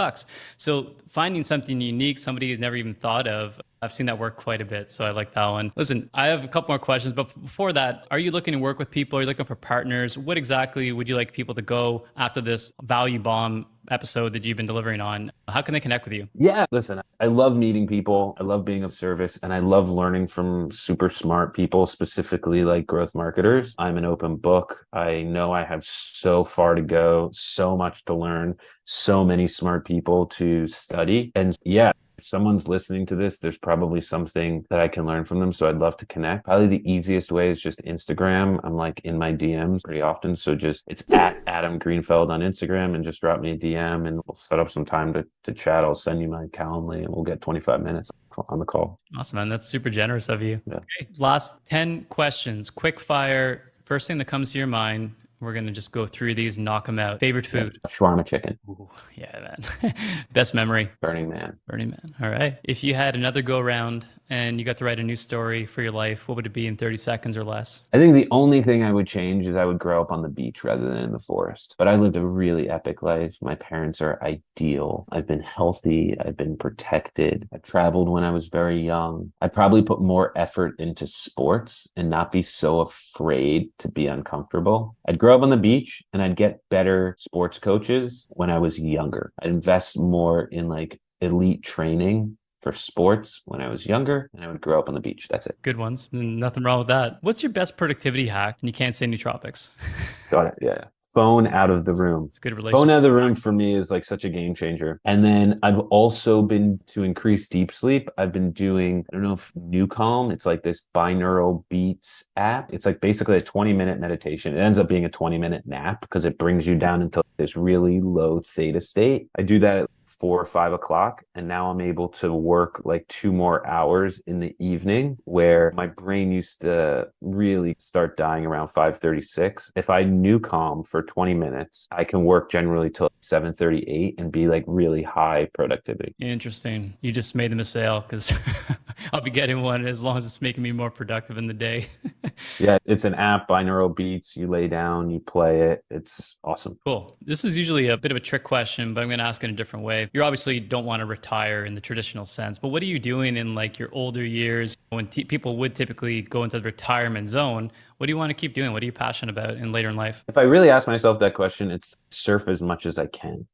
So finding something unique, somebody has never even thought of, I've seen that work quite a bit. So I like that one. Listen, I have a couple more questions, but before that, are you looking to work with people? Are you looking for partners? What exactly would you like people to go after this value bomb episode that you've been delivering on? How can they connect with you? Yeah, listen, I love meeting people. I love being of service and I love learning from super smart people, specifically like growth marketers. I'm an open book. I know I have so far to go, so much to learn, so many smart people to study. And yeah, if someone's listening to this, there's probably something that I can learn from them. So I'd love to connect. Probably the easiest way is just Instagram. I'm like in my DMs pretty often. So just it's at Adam Greenfeld on Instagram and just drop me a DM and we'll set up some time to chat. I'll send you my Calendly and we'll get 25 minutes on the call. Awesome, man. That's super generous of you. Yeah. Okay. Last 10 questions, quick fire. First thing that comes to your mind. We're going to just go through these and knock them out. Favorite food? Yeah, shawarma chicken. Ooh, yeah, man. Best memory? Burning Man. Burning Man. All right. If you had another go round and you got to write a new story for your life, what would it be in 30 seconds or less? I think the only thing I would change is I would grow up on the beach rather than in the forest. But I lived a really epic life. My parents are ideal. I've been healthy. I've been protected. I traveled when I was very young. I'd probably put more effort into sports and not be so afraid to be uncomfortable. I'd grow up on the beach and I'd get better sports coaches when I was younger. I'd invest more in like elite training for sports when I was younger, and I would grow up on the beach. That's it. Good ones. Nothing wrong with that. What's your best productivity hack? And you can't say nootropics. Got it. Yeah. Phone out of the room. It's a good relationship. Phone out of the room for me is like such a game changer. And then I've also been to increase deep sleep. I've been doing, I don't know if Calm, it's like this binaural beats app. It's like basically a 20-minute meditation. It ends up being a 20-minute nap because it brings you down into this really low theta state. I do that at 4 or 5 o'clock. And now I'm able to work like 2 more hours in the evening where my brain used to really start dying around 5:36. If I Calm for 20 minutes, I can work generally till 7:38 and be like really high productivity. Interesting. You just made them a sale because I'll be getting one as long as it's making me more productive in the day. Yeah, it's an app, binaural beats. You lay down, you play it. It's awesome. Cool. This is usually a bit of a trick question, but I'm going to ask it in a different way. You obviously don't want to retire in the traditional sense, but what are you doing in like your older years when people would typically go into the retirement zone? What do you want to keep doing? What are you passionate about in later in life? If I really ask myself that question, it's surf as much as I can.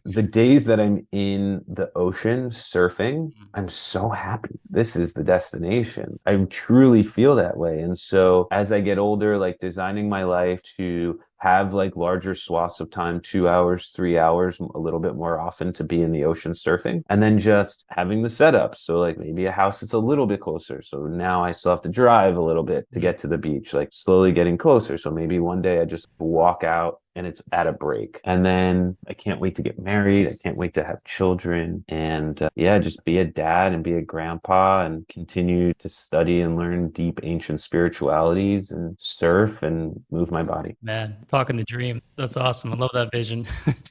The days that I'm in the ocean surfing, I'm so happy. This is the destination. I truly feel that way. And so as I get older, like designing my life to have like larger swaths of time, 2 hours, 3 hours, a little bit more often to be in the ocean surfing, and then just having the setup. So like maybe a house that's a little bit closer. So now I still have to drive a little bit to get to the beach, like slowly getting closer. So maybe one day I just walk out and it's at a break. And then I can't wait to get married. I can't wait to have children and yeah, just be a dad and be a grandpa and continue to study and learn deep ancient spiritualities and surf and move my body. Man, talking the dream. That's awesome. I love that vision.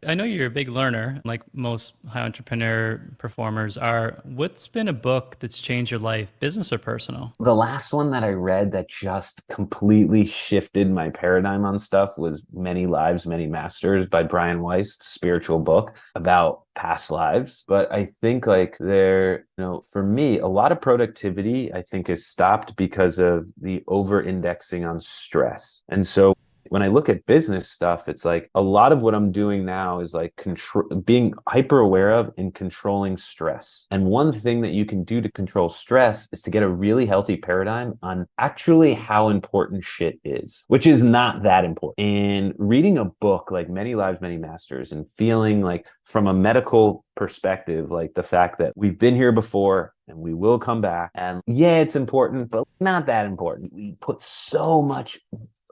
I know you're a big learner, like most high entrepreneur performers are. What's been a book that's changed your life, business or personal? The last one that I read that just completely shifted my paradigm on stuff was Many Lives, Many Masters by Brian Weiss, spiritual book about past lives. But I think like for me, a lot of productivity, I think, is stopped because of the over indexing on stress. And so when I look at business stuff, it's like a lot of what I'm doing now is like being hyper aware of and controlling stress. And one thing that you can do to control stress is to get a really healthy paradigm on actually how important shit is, which is not that important. And reading a book like Many Lives, Many Masters and feeling like from a medical perspective, like the fact that we've been here before and we will come back. And yeah, it's important, but not that important. We put so much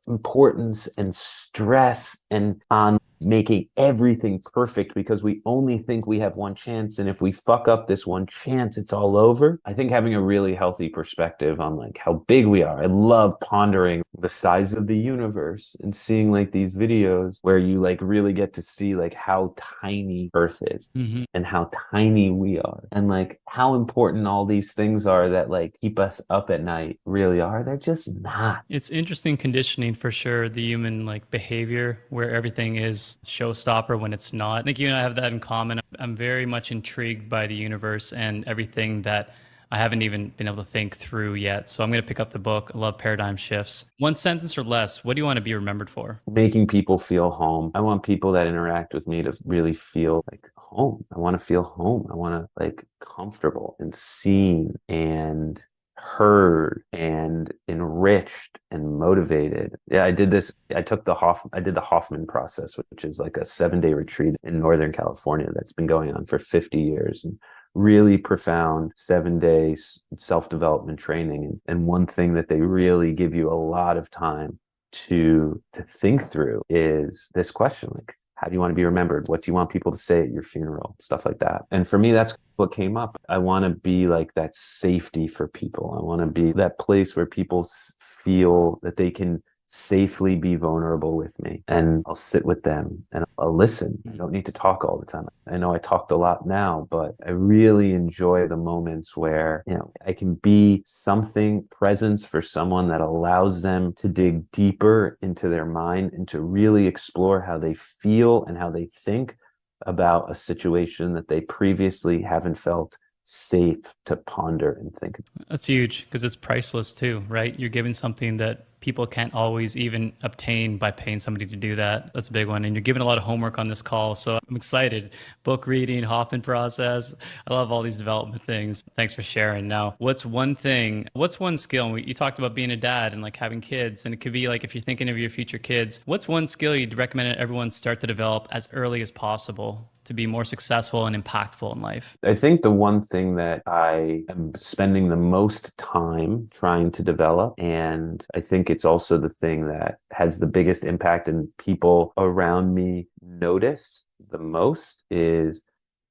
importance and stress and on making everything perfect because we only think we have one chance, and if we fuck up this one chance, it's all over. I think having a really healthy perspective on like how big we are. I love pondering the size of the universe and seeing like these videos where you like really get to see like how tiny Earth is and how tiny we are and like how important all these things are that like keep us up at night really are. They're just not. It's interesting conditioning for sure, the human like behavior where everything is showstopper when it's not. I think you and I have that in common. I'm very much intrigued by the universe and everything that I haven't even been able to think through yet. So I'm going to pick up the book. I love paradigm shifts. One sentence or less, what do you want to be remembered for? Making people feel home. I want people that interact with me to really feel like home. I want to feel home. I want to like comfortable and seen and heard and enriched and motivated. Yeah, I did this. I did the Hoffman process, which is like a 7-day retreat in Northern California that's been going on for 50 years and really profound 7 day self-development training. And one thing that they really give you a lot of time to think through is this question, like, how do you want to be remembered? What do you want people to say at your funeral? Stuff like that. And for me, that's what came up. I want to be like that safety for people. I want to be that place where people feel that they can safely be vulnerable with me, and I'll sit with them and I'll listen. I don't need to talk all the time. I know I talked a lot now, but I really enjoy the moments where, I can be something presence for someone that allows them to dig deeper into their mind and to really explore how they feel and how they think about a situation that they previously haven't felt safe to ponder and think. That's huge because it's priceless too, right? You're giving something that people can't always even obtain by paying somebody to do that. That's a big one. And you're giving a lot of homework on this call. So I'm excited. Book reading, Hoffman process. I love all these development things. Thanks for sharing. Now, what's one skill? You talked about being a dad and like having kids. And it could be like, if you're thinking of your future kids, what's one skill you'd recommend everyone start to develop as early as possible to be more successful and impactful in life? I think the one thing that I am spending the most time trying to develop, and I think it's also the thing that has the biggest impact and people around me notice the most, is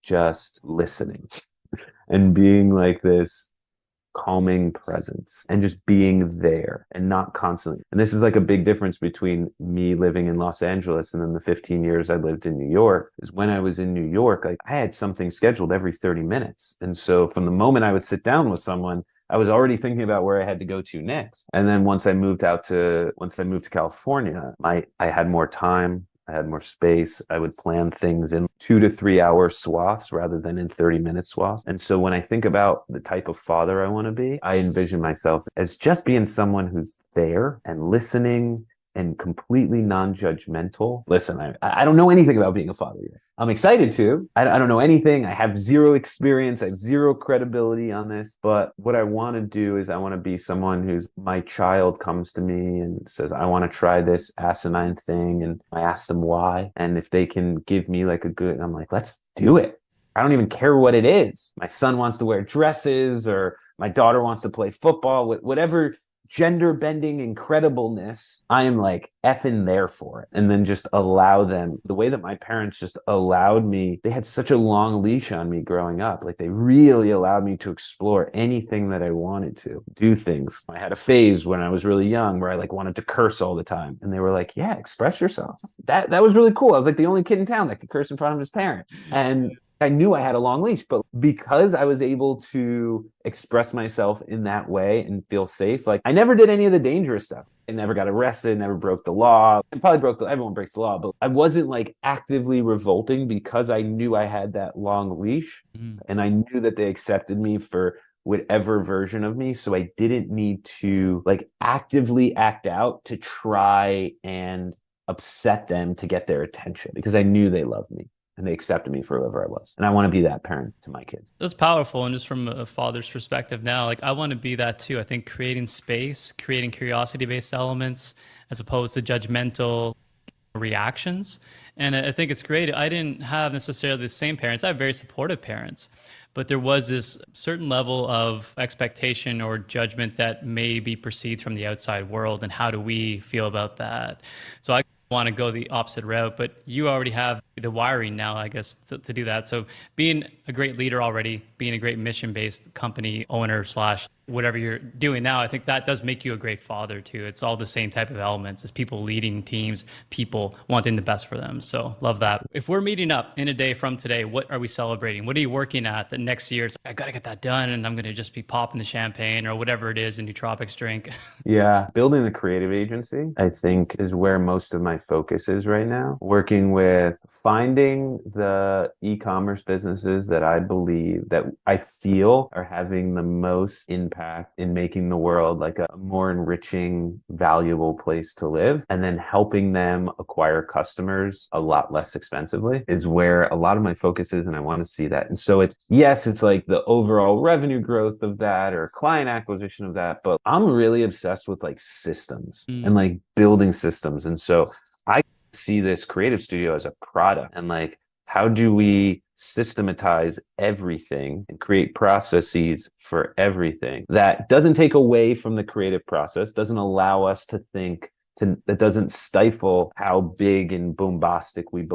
just listening and being like this calming presence and just being there and not constantly. And this is like a big difference between me living in Los Angeles and then the 15 years I lived in New York. Is when I was in New York, like I had something scheduled every 30 minutes. And so from the moment I would sit down with someone, I was already thinking about where I had to go to next. And then once I moved to California, I had more time. I had more space. I would plan things in 2 to 3 hour swaths rather than in 30-minute swaths. And so when I think about the type of father I want to be, I envision myself as just being someone who's there and listening and completely non-judgmental. Listen, I don't know anything about being a father yet. I'm excited to. I don't know anything. I have zero experience. I have zero credibility on this. But what I want to do is I want to be someone who's my child comes to me and says, I want to try this asinine thing. And I ask them why. And if they can give me like I'm like, let's do it. I don't even care what it is. My son wants to wear dresses or my daughter wants to play football, whatever gender bending incredibleness, I am like effing there for it. And then just allow them the way that my parents just allowed me. They had such a long leash on me growing up. Like they really allowed me to explore anything that I wanted to do things. I had a phase when I was really young where I like wanted to curse all the time. And they were like, yeah, express yourself. That was really cool. I was like the only kid in town that could curse in front of his parent. And I knew I had a long leash, but because I was able to express myself in that way and feel safe, like I never did any of the dangerous stuff. I never got arrested, never broke the law. I probably everyone breaks the law, but I wasn't like actively revolting because I knew I had that long leash and I knew that they accepted me for whatever version of me. So I didn't need to like actively act out to try and upset them to get their attention because I knew they loved me. And they accepted me for whoever I was. And I want to be that parent to my kids. That's powerful. And just from a father's perspective now, like I want to be that too. I think creating space, creating curiosity-based elements as opposed to judgmental reactions. And I think it's great. I didn't have necessarily the same parents. I have very supportive parents, but there was this certain level of expectation or judgment that may be perceived from the outside world. And how do we feel about that? So I want to go the opposite route, but you already have the wiring now, I guess, to do that. So being a great leader already, being a great mission-based company owner / whatever you're doing now, I think that does make you a great father too. It's all the same type of elements as people leading teams, people wanting the best for them. So love that. If we're meeting up in a day from today, what are we celebrating? What are you working at that next year? It's like, I got to get that done and I'm going to just be popping the champagne or whatever it is, a nootropics drink. Yeah. Building the creative agency, I think, is where most of my focus is right now. Working with finding the e-commerce businesses that I believe that I feel are having the most impact in making the world like a more enriching, valuable place to live, and then helping them acquire customers a lot less expensively is where a lot of my focus is, and I want to see that. And so it's like the overall revenue growth of that or client acquisition of that, but I'm really obsessed with like systems and like building systems. And so I see this creative studio as a product and like, how do we systematize everything and create processes for everything that doesn't take away from the creative process, doesn't allow us to think, that doesn't stifle how big and bombastic we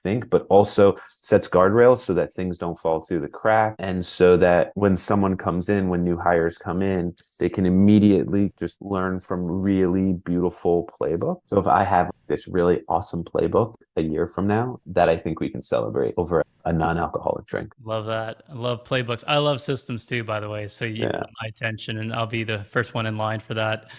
think, but also sets guardrails so that things don't fall through the crack. And so that when someone comes in, when new hires come in, they can immediately just learn from really beautiful playbook. So if I have this really awesome playbook a year from now, that I think we can celebrate over a non-alcoholic drink. Love that. I love playbooks. I love systems too, by the way. So you got my attention and I'll be the first one in line for that.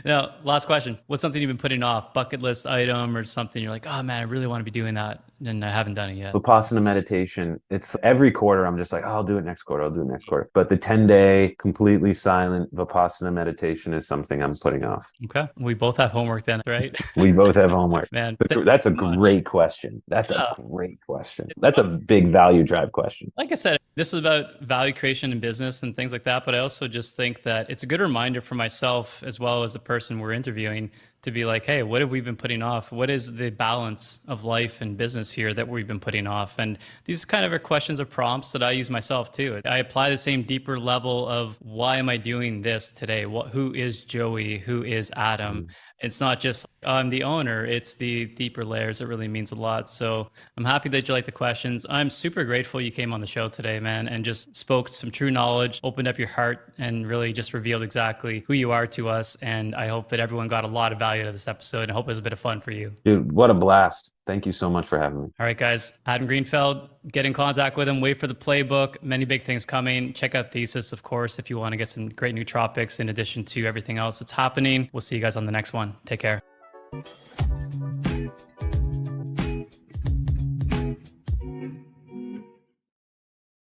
Now, last question. What's something you've been putting off? Bucket list item or something you're like, oh man, I really want to be doing that and I haven't done it yet. Vipassana meditation. It's every quarter. I'm just like, oh, I'll do it next quarter. I'll do it next quarter. But the 10-day completely silent Vipassana meditation is something I'm putting off. Okay. We both have homework then, right? We both have homework. Man, that's a great question. That's a great question. That's a big value drive question. Like I said, this is about value creation in business and things like that. But I also just think that it's a good reminder for myself as well as the person we're interviewing to be like, hey, what have we been putting off? What is the balance of life and business here that we've been putting off? And these kind of are questions or prompts that I use myself too. I apply the same deeper level of why am I doing this today? Who is Joey? Who is Adam? It's not just I'm the owner. It's the deeper layers that really means a lot. So I'm happy that you like the questions. I'm super grateful you came on the show today, man, and just spoke some true knowledge, opened up your heart, and really just revealed exactly who you are to us. And I hope that everyone got a lot of value out of this episode, and I hope it was a bit of fun for you. Dude, what a blast. Thank you so much for having me. All right, guys. Adam Greenfeld, get in contact with him. Wait for the playbook. Many big things coming. Check out Thesis, of course, if you want to get some great nootropics in addition to everything else that's happening. We'll see you guys on the next one. Take care.